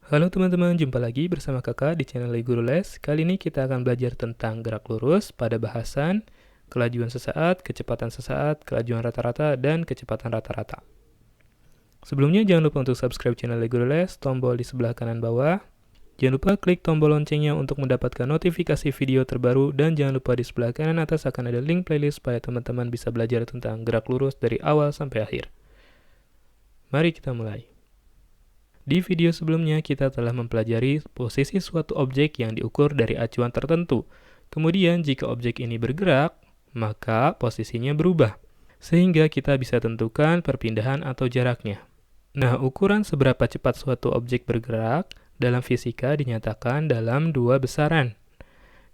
Halo teman-teman, jumpa lagi bersama kakak di channel Guru Les. Kali ini kita akan belajar tentang gerak lurus pada bahasan kelajuan sesaat, kecepatan sesaat, kelajuan rata-rata, dan kecepatan rata-rata. Sebelumnya jangan lupa untuk subscribe channel Guru Les, tombol di sebelah kanan bawah. Jangan lupa klik tombol loncengnya untuk mendapatkan notifikasi video terbaru, dan jangan lupa di sebelah kanan atas akan ada link playlist supaya teman-teman bisa belajar tentang gerak lurus dari awal sampai akhir. Mari kita mulai. Di video sebelumnya kita telah mempelajari posisi suatu objek yang diukur dari acuan tertentu. Kemudian jika objek ini bergerak, maka posisinya berubah, sehingga kita bisa tentukan perpindahan atau jaraknya. Nah, ukuran seberapa cepat suatu objek bergerak dalam fisika dinyatakan dalam dua besaran.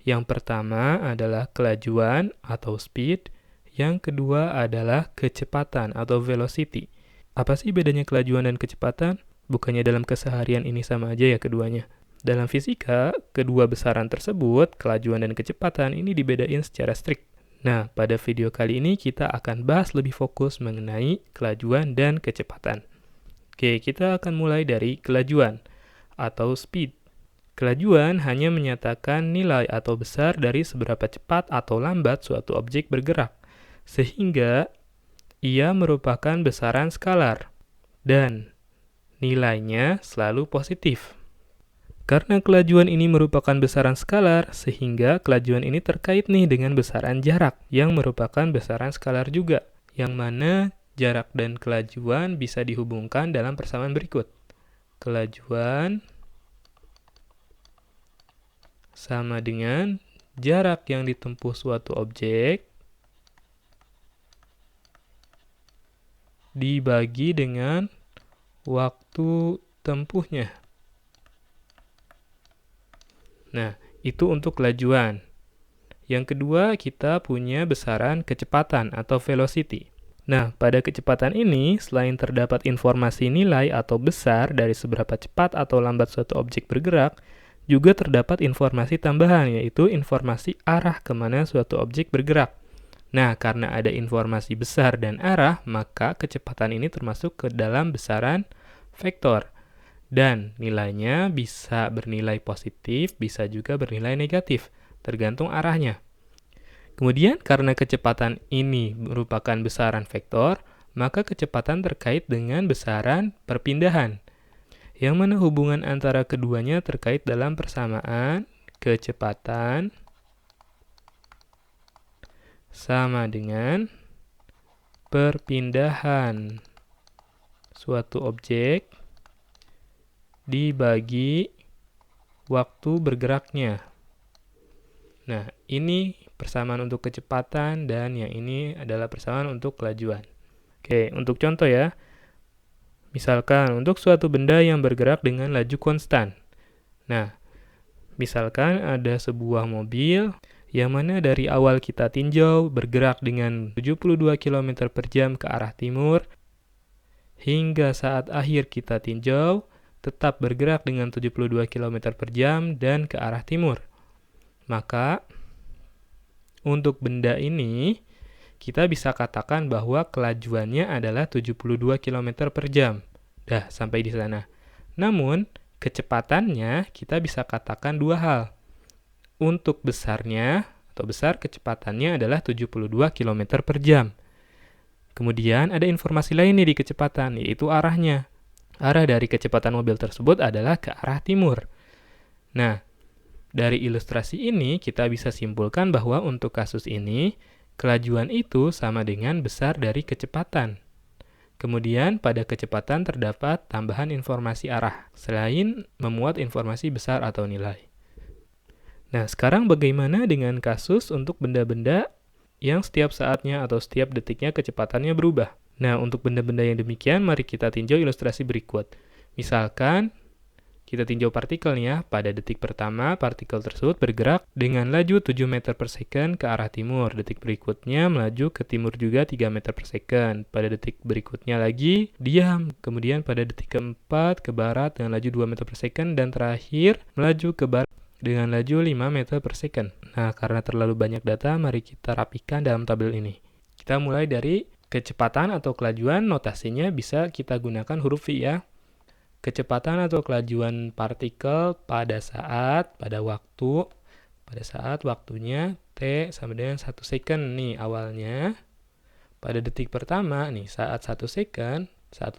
Yang pertama adalah kelajuan atau speed, yang kedua adalah kecepatan atau velocity. Apa sih bedanya kelajuan dan kecepatan? Bukannya dalam keseharian ini sama aja ya keduanya. Dalam fisika, kedua besaran tersebut, kelajuan dan kecepatan, ini dibedain secara strict. Nah, pada video kali ini kita akan bahas lebih fokus mengenai kelajuan dan kecepatan. Oke, kita akan mulai dari kelajuan atau speed. Kelajuan hanya menyatakan nilai atau besar dari seberapa cepat atau lambat suatu objek bergerak, sehingga ia merupakan besaran skalar. Dan nilainya selalu positif. Karena kelajuan ini merupakan besaran skalar, sehingga kelajuan ini terkait nih dengan besaran jarak, yang merupakan besaran skalar juga, yang mana jarak dan kelajuan bisa dihubungkan dalam persamaan berikut. Kelajuan sama dengan jarak yang ditempuh suatu objek dibagi dengan waktu tempuhnya. Nah, itu untuk kelajuan. Yang kedua, kita punya besaran kecepatan atau velocity. Nah, pada kecepatan ini, selain terdapat informasi nilai atau besar dari seberapa cepat atau lambat suatu objek bergerak, juga terdapat informasi tambahan, yaitu informasi arah kemana suatu objek bergerak. Nah, karena ada informasi besar dan arah, maka kecepatan ini termasuk ke dalam besaran vektor. Dan nilainya bisa bernilai positif, bisa juga bernilai negatif, tergantung arahnya. Kemudian, karena kecepatan ini merupakan besaran vektor, maka kecepatan terkait dengan besaran perpindahan, yang mana hubungan antara keduanya terkait dalam persamaan kecepatan sama dengan perpindahan suatu objek dibagi waktu bergeraknya. Nah, ini persamaan untuk kecepatan dan yang ini adalah persamaan untuk kelajuan. Oke, untuk contoh ya. Misalkan untuk suatu benda yang bergerak dengan laju konstan. Nah, misalkan ada sebuah mobil yang mana dari awal kita tinjau bergerak dengan 72 km per jam ke arah timur, hingga saat akhir kita tinjau tetap bergerak dengan 72 km per jam dan ke arah timur. Maka, untuk benda ini, kita bisa katakan bahwa kelajuannya adalah 72 km per jam. Dah, sampai di sana. Namun, kecepatannya kita bisa katakan dua hal. Untuk besarnya, atau besar kecepatannya adalah 72 km per jam. Kemudian ada informasi lain nih di kecepatan, yaitu arahnya. Arah dari kecepatan mobil tersebut adalah ke arah timur. Nah, dari ilustrasi ini kita bisa simpulkan bahwa untuk kasus ini, kelajuan itu sama dengan besar dari kecepatan. Kemudian pada kecepatan terdapat tambahan informasi arah, selain memuat informasi besar atau nilai. Nah, sekarang bagaimana dengan kasus untuk benda-benda yang setiap saatnya atau setiap detiknya kecepatannya berubah? Nah, untuk benda-benda yang demikian, mari kita tinjau ilustrasi berikut. Misalkan, kita tinjau partikel nih ya. Pada detik pertama, partikel tersebut bergerak dengan laju 7 meter per second ke arah timur. Detik berikutnya melaju ke timur juga 3 meter per second. Pada detik berikutnya lagi, diam. Kemudian pada detik keempat, ke barat dengan laju 2 meter per second. Dan terakhir, melaju ke barat dengan laju 5 meter per second. Nah, karena terlalu banyak data, mari kita rapikan dalam tabel ini. Kita mulai dari kecepatan atau kelajuan, notasinya bisa kita gunakan huruf V ya. kecepatan atau kelajuan partikel pada saat waktunya T sama dengan 1 second nih awalnya. Pada detik pertama nih, saat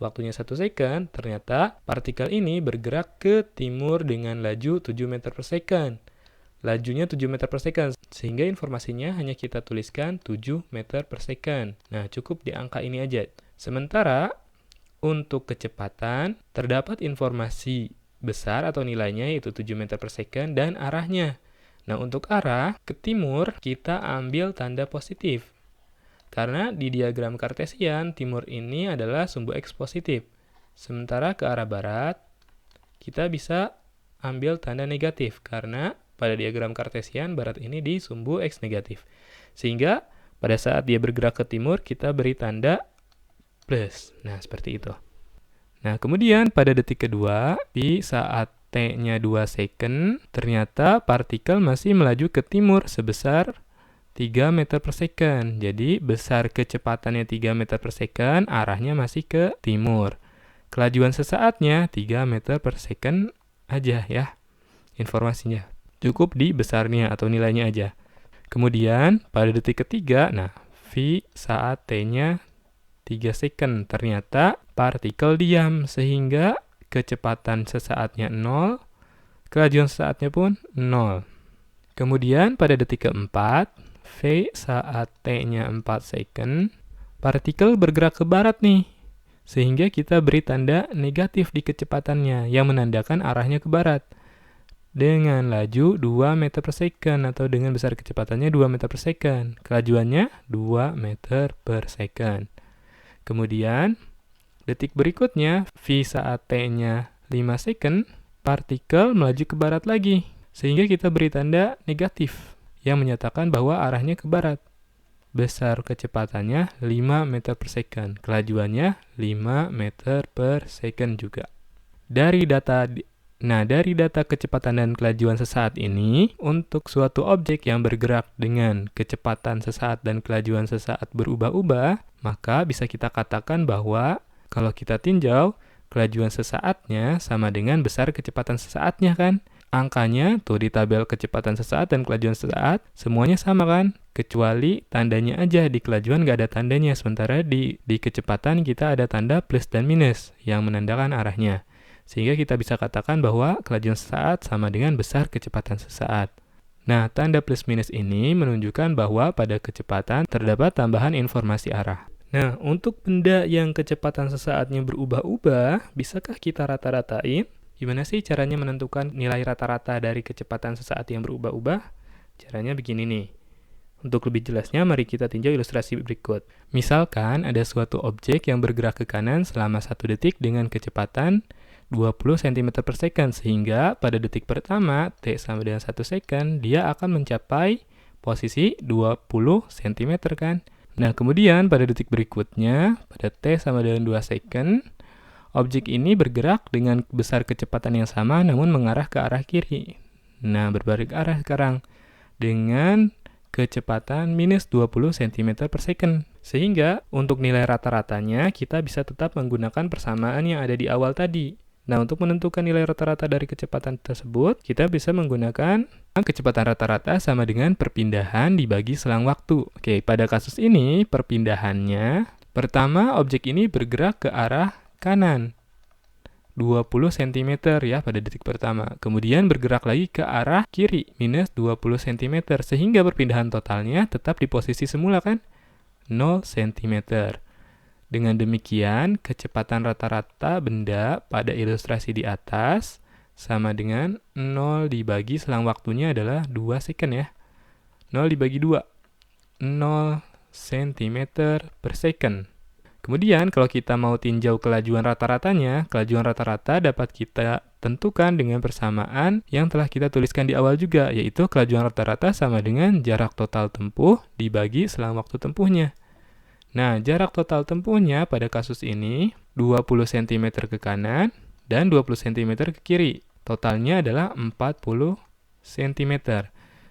waktunya 1 second, ternyata partikel ini bergerak ke timur dengan laju 7 meter per second. Lajunya 7 meter per second, sehingga informasinya hanya kita tuliskan 7 meter per second. Nah, cukup di angka ini aja. Sementara untuk kecepatan, terdapat informasi besar atau nilainya yaitu 7 meter per second dan arahnya. Nah, untuk arah ke timur, kita ambil tanda positif. Karena di diagram Kartesian, timur ini adalah sumbu X positif. Sementara ke arah barat, kita bisa ambil tanda negatif. Karena pada diagram Kartesian, barat ini di sumbu X negatif. Sehingga pada saat dia bergerak ke timur, kita beri tanda plus. Nah, seperti itu. Nah, kemudian pada detik kedua, di saat T-nya 2 second, ternyata partikel masih melaju ke timur sebesar 3 meter per second. Jadi, besar kecepatannya 3 meter per second, arahnya masih ke timur. Kelajuan sesaatnya 3 meter per second aja ya, informasinya. Cukup di besarnya atau nilainya aja. Kemudian, pada detik ketiga, nah, V saat T-nya 3 second. Ternyata partikel diam, sehingga kecepatan sesaatnya 0, kelajuan sesaatnya pun 0. Kemudian, pada detik keempat, V saat T-nya 4 second, partikel bergerak ke barat nih, sehingga kita beri tanda negatif di kecepatannya, yang menandakan arahnya ke barat. Dengan laju 2 meter per second, atau dengan besar kecepatannya 2 meter per second. Kelajuannya 2 meter per second. Kemudian, detik berikutnya, V saat T-nya 5 second, partikel melaju ke barat lagi, sehingga kita beri tanda negatif, yang menyatakan bahwa arahnya ke barat. Besar kecepatannya 5 meter per second. Kelajuannya 5 meter per second juga. Dari data kecepatan dan kelajuan sesaat ini, untuk suatu objek yang bergerak dengan kecepatan sesaat dan kelajuan sesaat berubah-ubah, maka bisa kita katakan bahwa kalau kita tinjau, kelajuan sesaatnya sama dengan besar kecepatan sesaatnya kan? Angkanya tuh di tabel kecepatan sesaat dan kelajuan sesaat semuanya sama kan, kecuali tandanya aja. Di kelajuan nggak ada tandanya, sementara di kecepatan kita ada tanda plus dan minus yang menandakan arahnya, sehingga kita bisa katakan bahwa kelajuan sesaat sama dengan besar kecepatan sesaat. Nah, tanda plus minus ini menunjukkan bahwa pada kecepatan terdapat tambahan informasi arah. Nah, untuk benda yang kecepatan sesaatnya berubah-ubah, bisakah kita rata-ratain? Gimana sih caranya menentukan nilai rata-rata dari kecepatan sesaat yang berubah-ubah? Caranya begini nih. Untuk lebih jelasnya, mari kita tinjau ilustrasi berikut. Misalkan ada suatu objek yang bergerak ke kanan selama 1 detik dengan kecepatan 20 cm per second, sehingga pada detik pertama, T sama dengan 1 second, dia akan mencapai posisi 20 cm kan? Nah, kemudian pada detik berikutnya, pada T sama dengan 2 second, objek ini bergerak dengan besar kecepatan yang sama namun mengarah ke arah kiri. Nah, berbalik arah sekarang dengan kecepatan minus 20 cm per second. Sehingga untuk nilai rata-ratanya kita bisa tetap menggunakan persamaan yang ada di awal tadi. Nah, untuk menentukan nilai rata-rata dari kecepatan tersebut, kita bisa menggunakan kecepatan rata-rata sama dengan perpindahan dibagi selang waktu. Oke, pada kasus ini perpindahannya, pertama objek ini bergerak ke arah kanan 20 cm ya pada detik pertama. Kemudian bergerak lagi ke arah kiri minus 20 cm, sehingga perpindahan totalnya tetap di posisi semula kan? 0 cm. Dengan demikian, kecepatan rata-rata benda pada ilustrasi di atas sama dengan 0 dibagi selang waktunya adalah 2 second ya. 0 dibagi 2, 0 cm per second. Kemudian kalau kita mau tinjau kelajuan rata-ratanya, kelajuan rata-rata dapat kita tentukan dengan persamaan yang telah kita tuliskan di awal juga, yaitu kelajuan rata-rata sama dengan jarak total tempuh dibagi selang waktu tempuhnya. Nah, jarak total tempuhnya pada kasus ini 20 cm ke kanan dan 20 cm ke kiri. Totalnya adalah 40 cm.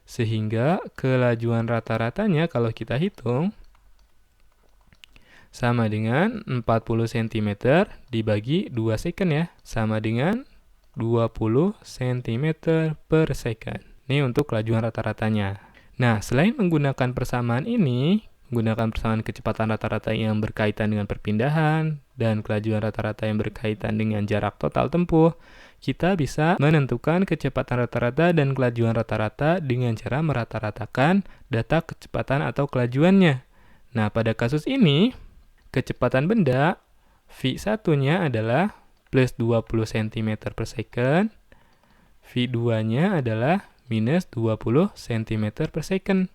Sehingga kelajuan rata-ratanya kalau kita hitung sama dengan 40 cm dibagi 2 second ya, sama dengan 20 cm per second. Ini untuk kelajuan rata-ratanya. Nah, selain menggunakan persamaan ini, menggunakan persamaan kecepatan rata-rata yang berkaitan dengan perpindahan dan kelajuan rata-rata yang berkaitan dengan jarak total tempuh, kita bisa menentukan kecepatan rata-rata dan kelajuan rata-rata dengan cara merata-ratakan data kecepatan atau kelajuannya. Nah, pada kasus ini, kecepatan benda V1-nya adalah plus 20 cm per second, V2-nya adalah minus 20 cm per second.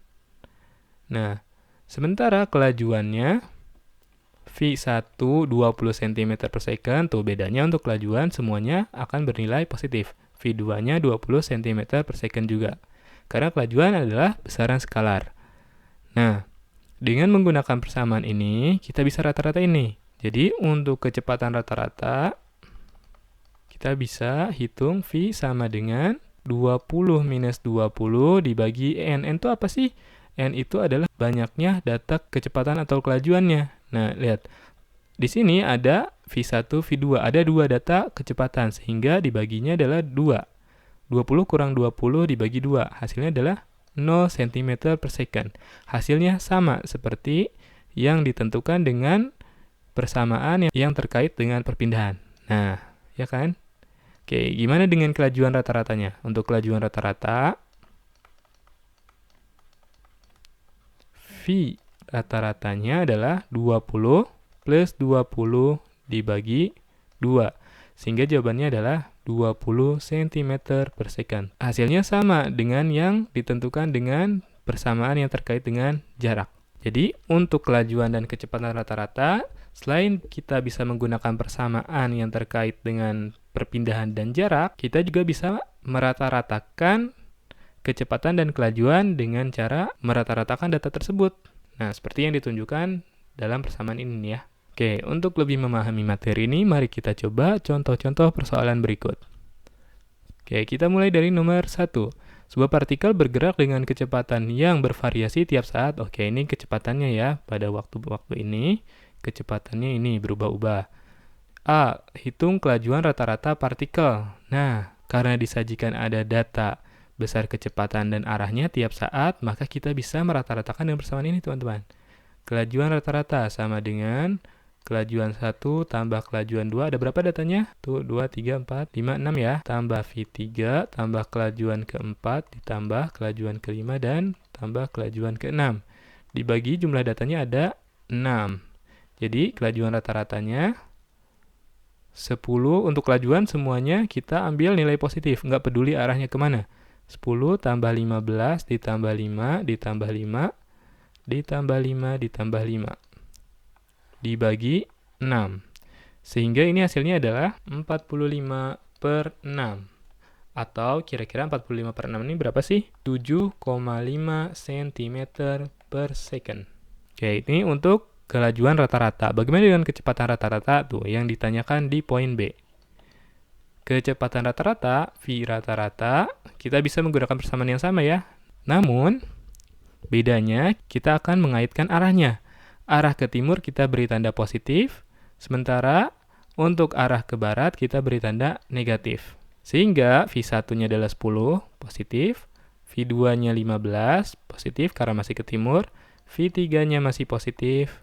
Nah, sementara kelajuannya V1 20 cm per second, tuh bedanya untuk kelajuan semuanya akan bernilai positif. V2-nya 20 cm per second juga. Karena kelajuan adalah besaran skalar. Nah, dengan menggunakan persamaan ini, kita bisa rata-rata ini. Jadi, untuk kecepatan rata-rata, kita bisa hitung V sama dengan 20 minus 20 dibagi N. N itu apa sih? N itu adalah banyaknya data kecepatan atau kelajuannya. Nah, lihat. Di sini ada V1, V2. Ada 2 data kecepatan, sehingga dibaginya adalah 2. 20 kurang 20 dibagi 2. Hasilnya adalah 0 cm per second. Hasilnya sama seperti yang ditentukan dengan persamaan yang terkait dengan perpindahan. Nah, ya kan? Oke, gimana dengan kelajuan rata-ratanya? Untuk kelajuan rata-rata, V rata-ratanya adalah 20 plus 20 dibagi 2. Sehingga jawabannya adalah 20 cm per second. Hasilnya sama dengan yang ditentukan dengan persamaan yang terkait dengan jarak. Jadi, untuk kelajuan dan kecepatan rata-rata, selain kita bisa menggunakan persamaan yang terkait dengan perpindahan dan jarak, kita juga bisa merata-ratakan kecepatan dan kelajuan dengan cara merata-ratakan data tersebut. Nah, seperti yang ditunjukkan dalam persamaan ini ya. Oke, untuk lebih memahami materi ini, mari kita coba contoh-contoh persoalan berikut. Oke, kita mulai dari nomor 1. Sebuah partikel bergerak dengan kecepatan yang bervariasi tiap saat. Oke, ini kecepatannya ya. Pada waktu-waktu ini, kecepatannya ini berubah-ubah. A. Hitung kelajuan rata-rata partikel. Nah, karena disajikan ada data besar kecepatan dan arahnya tiap saat, maka kita bisa merata-ratakan dengan persamaan ini, teman-teman. Kelajuan rata-rata sama dengan kelajuan 1 tambah kelajuan 2. Ada berapa datanya? Tuh, 2, 3, 4, 5, 6 ya. Tambah V3, tambah kelajuan keempat, ditambah kelajuan kelima, dan tambah kelajuan keenam. Dibagi jumlah datanya ada 6. Jadi, kelajuan rata-ratanya 10. Untuk kelajuan semuanya kita ambil nilai positif. Nggak peduli arahnya kemana. 10 tambah 15 ditambah 5 ditambah 5 ditambah 5 ditambah 5 dibagi 6. Sehingga ini hasilnya adalah 45 per 6. Atau kira-kira 45 per 6 ini berapa sih? 7,5 cm per second. Oke, ini untuk kelajuan rata-rata. Bagaimana dengan kecepatan rata-rata? Tuh, yang ditanyakan di poin B. Kecepatan rata-rata, V rata-rata, kita bisa menggunakan persamaan yang sama ya. Namun, bedanya kita akan mengaitkan arahnya. Arah ke timur kita beri tanda positif, sementara untuk arah ke barat kita beri tanda negatif. Sehingga V1-nya adalah 10, positif, V2-nya 15, positif karena masih ke timur, V3-nya masih positif,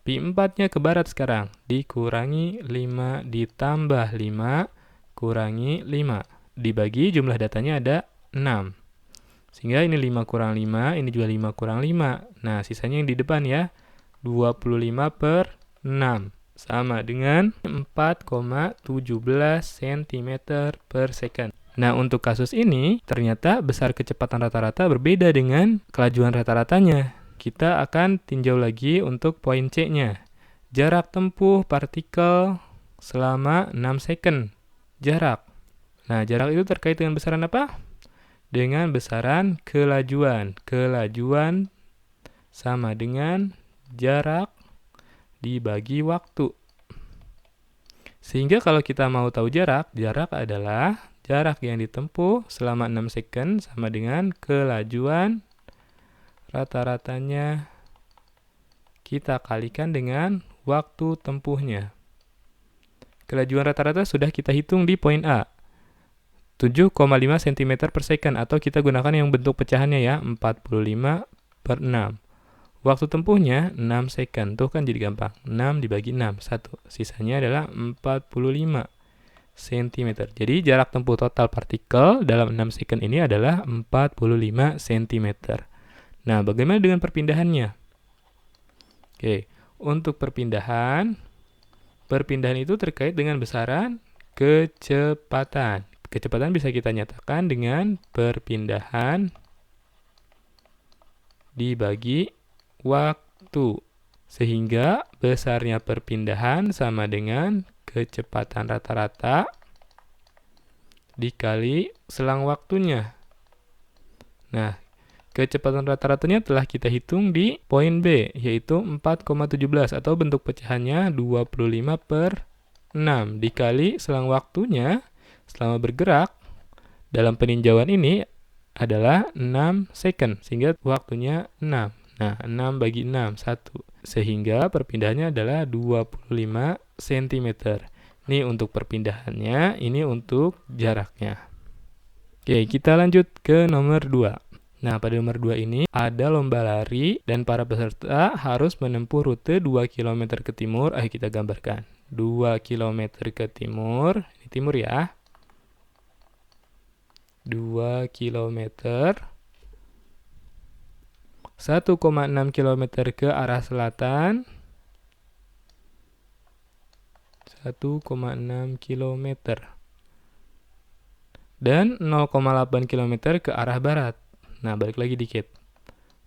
V4-nya ke barat sekarang, dikurangi 5 ditambah 5, kurangi 5. Dibagi jumlah datanya ada 6. Sehingga ini 5 kurang 5, ini juga 5 kurang 5. Nah, sisanya yang di depan ya. 25 per 6 sama dengan 4,17 cm per second. Nah, untuk kasus ini ternyata besar kecepatan rata-rata berbeda dengan kelajuan rata-ratanya. Kita akan tinjau lagi untuk poin C-nya. Jarak tempuh partikel selama 6 second. Jarak. Nah, jarak itu terkait dengan besaran apa? Dengan besaran kelajuan. Kelajuan sama dengan jarak dibagi waktu. Sehingga kalau kita mau tahu jarak adalah jarak yang ditempuh selama 6 second sama dengan kelajuan rata-ratanya kita kalikan dengan waktu tempuhnya. Kelajuan rata-rata sudah kita hitung di poin A. 7,5 cm per second, atau kita gunakan yang bentuk pecahannya ya, 45/6. Waktu tempuhnya 6 second, tuh kan jadi gampang. 6 dibagi 6, 1. Sisanya adalah 45 cm. Jadi jarak tempuh total partikel dalam 6 second ini adalah 45 cm. Nah, bagaimana dengan perpindahannya? Oke, untuk perpindahan itu terkait dengan besaran kecepatan. Kecepatan bisa kita nyatakan dengan perpindahan dibagi waktu. Sehingga besarnya perpindahan sama dengan kecepatan rata-rata dikali selang waktunya. Nah, kecepatan rata-ratanya telah kita hitung di poin B, yaitu 4,17, atau bentuk pecahannya 25/6 dikali selang waktunya selama bergerak dalam peninjauan ini adalah 6 second, sehingga waktunya 6. Nah, 6 bagi 6, 1. Sehingga perpindahannya adalah 25 cm. Ini untuk perpindahannya, ini untuk jaraknya. Oke, kita lanjut ke nomor 2. Nah, pada nomor 2 ini ada lomba lari dan para peserta harus menempuh rute 2 km ke timur. Ayo kita gambarkan. 2 km ke timur, ini timur ya. 2 km, 1,6 km ke arah selatan, 1,6 km, dan 0,8 km ke arah barat. Nah, balik lagi dikit,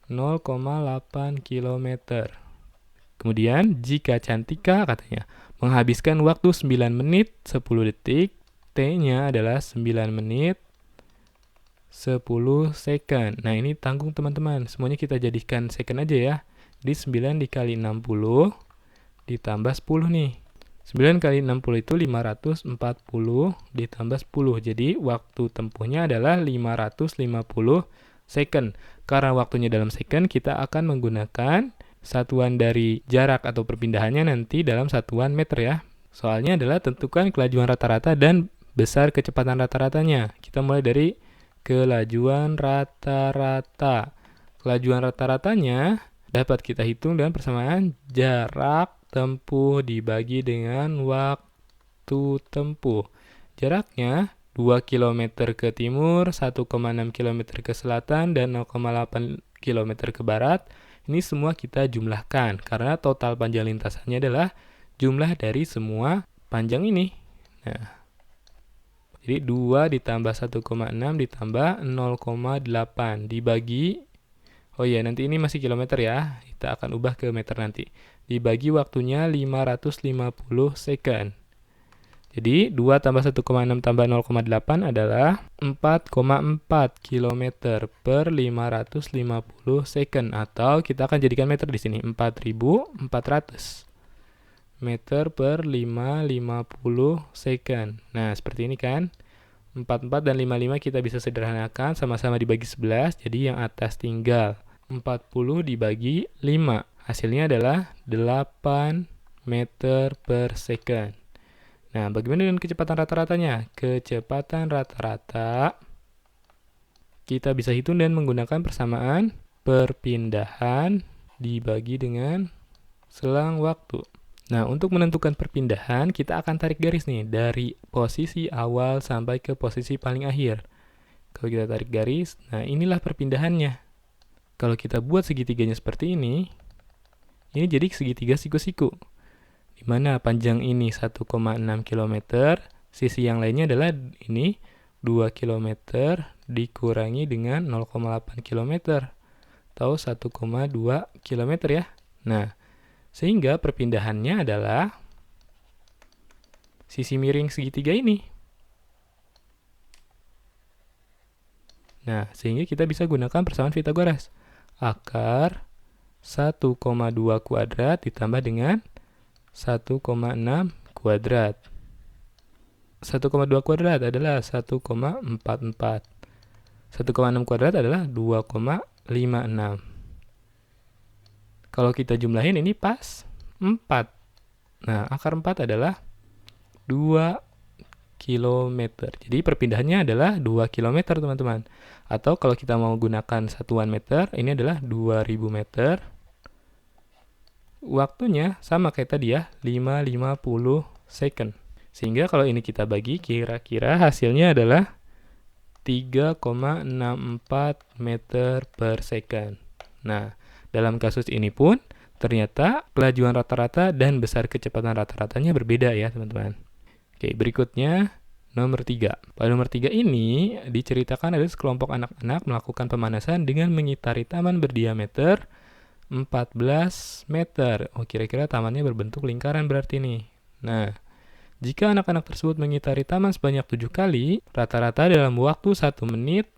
0,8 km. Kemudian, jika Cantika katanya menghabiskan waktu 9 menit 10 detik, T-nya adalah 9 menit 10 second. Nah, ini tanggung teman-teman. Semuanya kita jadikan second aja ya. Jadi 9 dikali 60 ditambah 10 nih. 9 kali 60 itu 540 ditambah 10. Jadi waktu tempuhnya adalah 550 second. Karena waktunya dalam second, kita akan menggunakan satuan dari jarak atau perpindahannya nanti dalam satuan meter ya. Soalnya adalah tentukan kelajuan rata-rata dan besar kecepatan rata-ratanya. Kita mulai dari kelajuan rata-rata. Kelajuan rata-ratanya dapat kita hitung dengan persamaan jarak tempuh dibagi dengan waktu tempuh. Jaraknya 2 km ke timur, 1,6 km ke selatan, dan 0,8 km ke barat. Ini semua kita jumlahkan, karena total panjang lintasannya adalah jumlah dari semua panjang ini. Nah, jadi 2 ditambah 1,6 ditambah 0,8 dibagi, oh ya nanti ini masih kilometer ya, kita akan ubah ke meter nanti. Dibagi waktunya 550 second. Jadi 2 tambah 1,6 tambah 0,8 adalah 4,4 km per 550 second. Atau kita akan jadikan meter di sini, 4.400 meter per 550 second. Nah, seperti ini kan. 44 dan 55 kita bisa sederhanakan, sama-sama dibagi 11. Jadi yang atas tinggal 40 dibagi 5. Hasilnya adalah 8 meter per second. Nah, bagaimana dengan kecepatan rata-ratanya? Kecepatan rata-rata kita bisa hitung dan menggunakan persamaan perpindahan dibagi dengan selang waktu. Nah, untuk menentukan perpindahan, kita akan tarik garis nih, dari posisi awal sampai ke posisi paling akhir. Kalau kita tarik garis, nah inilah perpindahannya. Kalau kita buat segitiganya seperti ini jadi segitiga siku-siku. Di mana panjang ini 1,6 km, sisi yang lainnya adalah ini 2 km dikurangi dengan 0,8 km, atau 1,2 km ya. Nah, sehingga perpindahannya adalah sisi miring segitiga ini. Nah, sehingga kita bisa gunakan persamaan Pythagoras. Akar 1,2 kuadrat ditambah dengan 1,6 kuadrat. 1,2 kuadrat adalah 1,44. 1,6 kuadrat adalah 2,56. Kalau kita jumlahin ini pas 4. Nah, akar 4 adalah 2 km. Jadi perpindahannya adalah 2 km, teman-teman. Atau kalau kita mau gunakan satuan meter, ini adalah 2000 meter. Waktunya sama kayak tadi ya, 5:50 second. Sehingga kalau ini kita bagi, kira-kira hasilnya adalah 3,64 meter per second. Nah, dalam kasus ini pun ternyata kelajuan rata-rata dan besar kecepatan rata-ratanya berbeda ya, teman-teman. Oke, berikutnya nomor 3. Pada nomor 3 ini diceritakan ada sekelompok anak-anak melakukan pemanasan dengan mengitari taman berdiameter 14 meter. Oh, kira-kira tamannya berbentuk lingkaran berarti nih. Nah, jika anak-anak tersebut mengitari taman sebanyak 7 kali, rata-rata dalam waktu 1 menit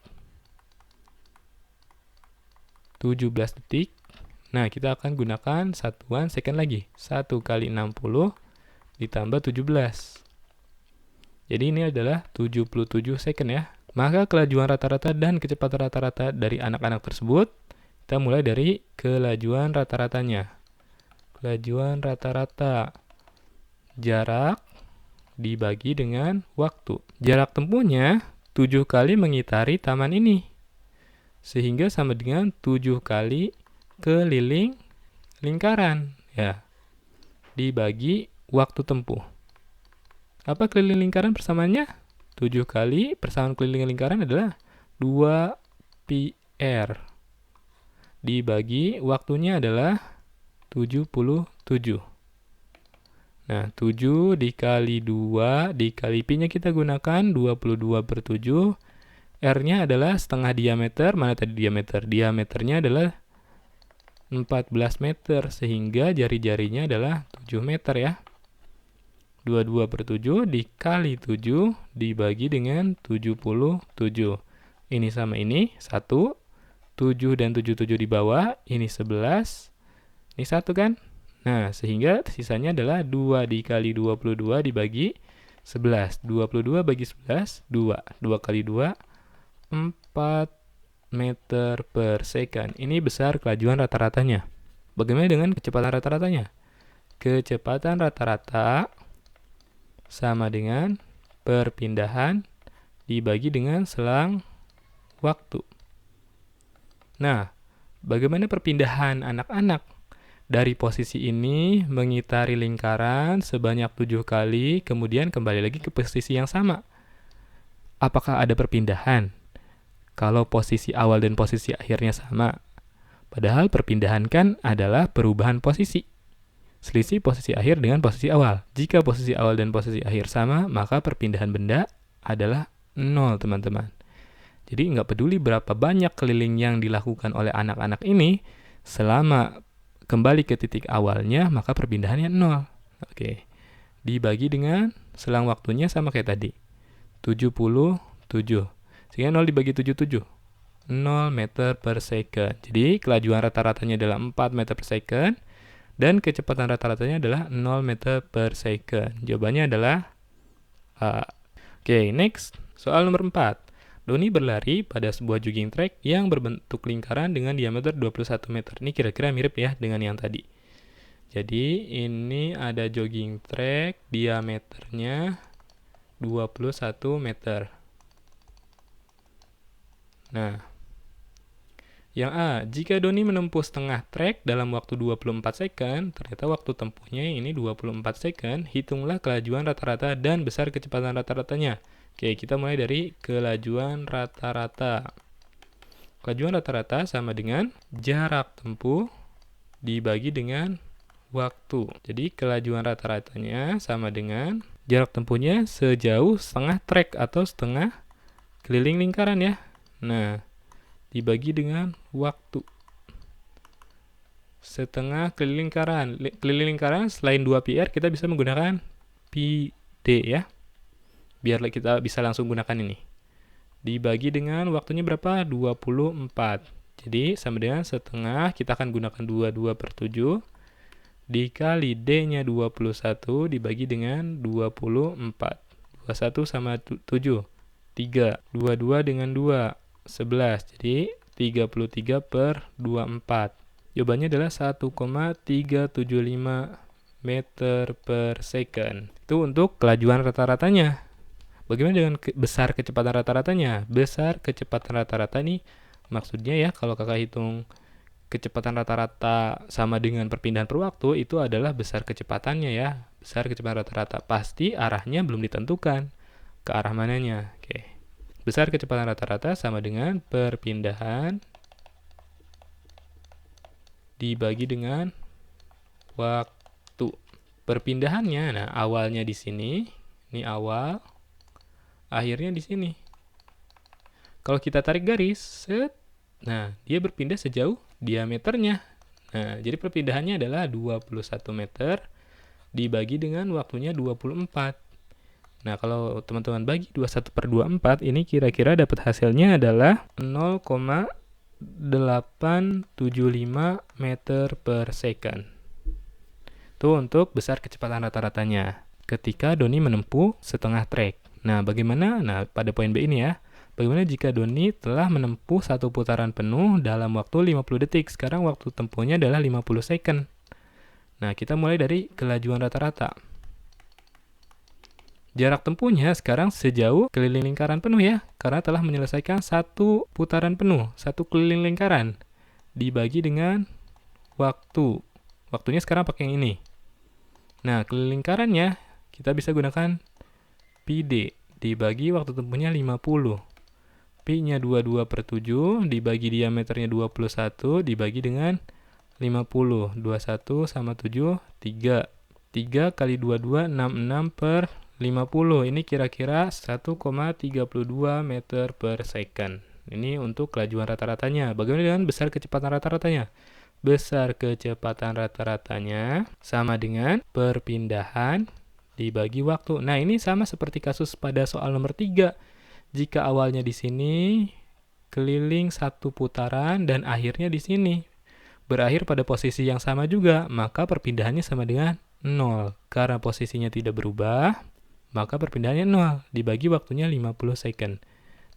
17 detik. Nah, kita akan gunakan satuan second lagi. 1 kali 60 ditambah 17. Jadi ini adalah 77 second ya. Maka kelajuan rata-rata dan kecepatan rata-rata dari anak-anak tersebut, kita mulai dari kelajuan rata-ratanya. Kelajuan rata-rata. Jarak dibagi dengan waktu. Jarak tempuhnya 7 kali mengitari taman ini. Sehingga sama dengan 7 kali keliling lingkaran. Ya. Dibagi waktu tempuh. Apa keliling lingkaran persamaannya? 7 kali persamaan keliling lingkaran adalah 2 PR. Dibagi waktunya adalah 77. Nah, 7 dikali 2 dikali pi-nya kita gunakan 22/7. R-nya adalah setengah diameter. Mana tadi diameter? Diameternya adalah 14 meter. Sehingga jari-jarinya adalah 7 meter ya. 22/7 dikali 7 dibagi dengan 77. Ini sama ini, 1. 7 dan 77 di bawah, ini 11. Ini 1 kan? Nah, sehingga sisanya adalah 2 dikali 22 dibagi 11. 22 bagi 11, 2. 2 kali 2, 4 meter per second. Ini besar kelajuan rata-ratanya. Bagaimana dengan kecepatan rata-ratanya? Kecepatan rata-rata sama dengan perpindahan dibagi dengan selang waktu. Nah, bagaimana perpindahan anak-anak dari posisi ini mengitari lingkaran sebanyak 7 kali, kemudian kembali lagi ke posisi yang sama? Apakah ada perpindahan? Kalau posisi awal dan posisi akhirnya sama. Padahal perpindahan kan adalah perubahan posisi. Selisih posisi akhir dengan posisi awal. Jika posisi awal dan posisi akhir sama, maka perpindahan benda adalah 0, teman-teman. Jadi nggak peduli berapa banyak keliling yang dilakukan oleh anak-anak ini, selama kembali ke titik awalnya, maka perpindahannya 0. Oke. Dibagi dengan selang waktunya sama kayak tadi. 77. Sehingga 0 dibagi 77. 0 meter per second. Jadi kelajuan rata-ratanya adalah 4 meter per second. Dan kecepatan rata-ratanya adalah 0 meter per second. Jawabannya adalah A. Oke, next. Soal nomor 4. Doni berlari pada sebuah jogging track yang berbentuk lingkaran dengan diameter 21 meter. Ini kira-kira mirip ya dengan yang tadi. Jadi ini ada jogging track, diameternya 21 meter. Nah, yang A, jika Doni menempuh setengah trek dalam waktu 24 second, ternyata waktu tempuhnya ini 24 second, hitunglah kelajuan rata-rata dan besar kecepatan rata-ratanya. Oke, kita mulai dari kelajuan rata-rata. Kelajuan rata-rata sama dengan jarak tempuh dibagi dengan waktu. Jadi kelajuan rata-ratanya sama dengan jarak tempuhnya sejauh setengah trek atau setengah keliling lingkaran ya. Nah, dibagi dengan waktu. Setengah keliling lingkaran. Keliling lingkaran selain 2 PR kita bisa menggunakan PD ya. Biar kita bisa langsung gunakan ini. Dibagi dengan waktunya berapa? 24. Jadi sama dengan setengah, kita akan gunakan 22/7 dikali D-nya 21 dibagi dengan 24. 21 sama 7. 3. 22 dengan 2. 11. Jadi 33/24. Jawabannya adalah 1,375 meter per second. Itu untuk kelajuan rata-ratanya. Bagaimana dengan besar kecepatan rata-ratanya? Besar kecepatan rata-rata nih, maksudnya ya kalau kakak hitung kecepatan rata-rata sama dengan perpindahan per waktu, itu adalah besar kecepatannya ya. Besar kecepatan rata-rata. Pasti arahnya belum ditentukan. Ke arah mananya. Oke. Besar kecepatan rata-rata sama dengan perpindahan dibagi dengan waktu. Perpindahannya, nah awalnya di sini, ini awal, akhirnya di sini. Kalau kita tarik garis, set, nah dia berpindah sejauh diameternya. Nah, jadi perpindahannya adalah 21 meter dibagi dengan waktunya 24. Nah, kalau teman-teman bagi 21 per 24, ini kira-kira dapat hasilnya adalah 0,875 meter per second. Itu untuk besar kecepatan rata-ratanya ketika Doni menempuh setengah trek. Nah, bagaimana? Nah, pada poin B ini ya. Bagaimana jika Doni telah menempuh satu putaran penuh dalam waktu 50 detik? Sekarang waktu tempuhnya adalah 50 second. Nah, kita mulai dari kelajuan rata-rata. Jarak tempuhnya sekarang sejauh keliling lingkaran penuh ya, karena telah menyelesaikan satu putaran penuh, satu keliling lingkaran. Dibagi dengan waktu. Waktunya sekarang pakai yang ini. Nah, keliling lingkarannya kita bisa gunakan πd dibagi waktu tempuhnya 50. Pi-nya 22 per 7 dibagi diameternya 21 dibagi dengan 50. 21 sama 7, 3. 3 kali 22, 66 per 50. Ini kira-kira 1,32 meter per second. Ini untuk kelajuan rata-ratanya. Bagaimana dengan besar kecepatan rata-ratanya? Besar kecepatan rata-ratanya sama dengan perpindahan dibagi waktu. Nah, ini sama seperti kasus pada soal nomor 3. Jika awalnya di sini, keliling satu putaran, dan akhirnya di sini, berakhir pada posisi yang sama juga, maka perpindahannya sama dengan 0. Karena posisinya tidak berubah, maka perpindahannya 0. Dibagi waktunya 50 second.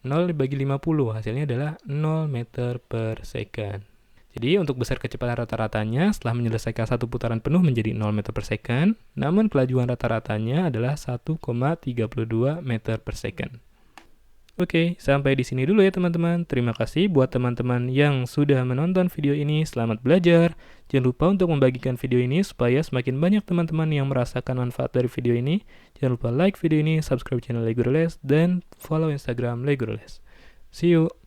0 dibagi 50, hasilnya adalah 0 meter per second. Jadi untuk besar kecepatan rata-ratanya setelah menyelesaikan satu putaran penuh menjadi 0 meter per second, namun kelajuan rata-ratanya adalah 1,32 meter per second. Oke, sampai di sini dulu ya teman-teman. Terima kasih buat teman-teman yang sudah menonton video ini. Selamat belajar. Jangan lupa untuk membagikan video ini supaya semakin banyak teman-teman yang merasakan manfaat dari video ini. Jangan lupa like video ini, subscribe channel Lego Les, dan follow Instagram Lego Les. See you!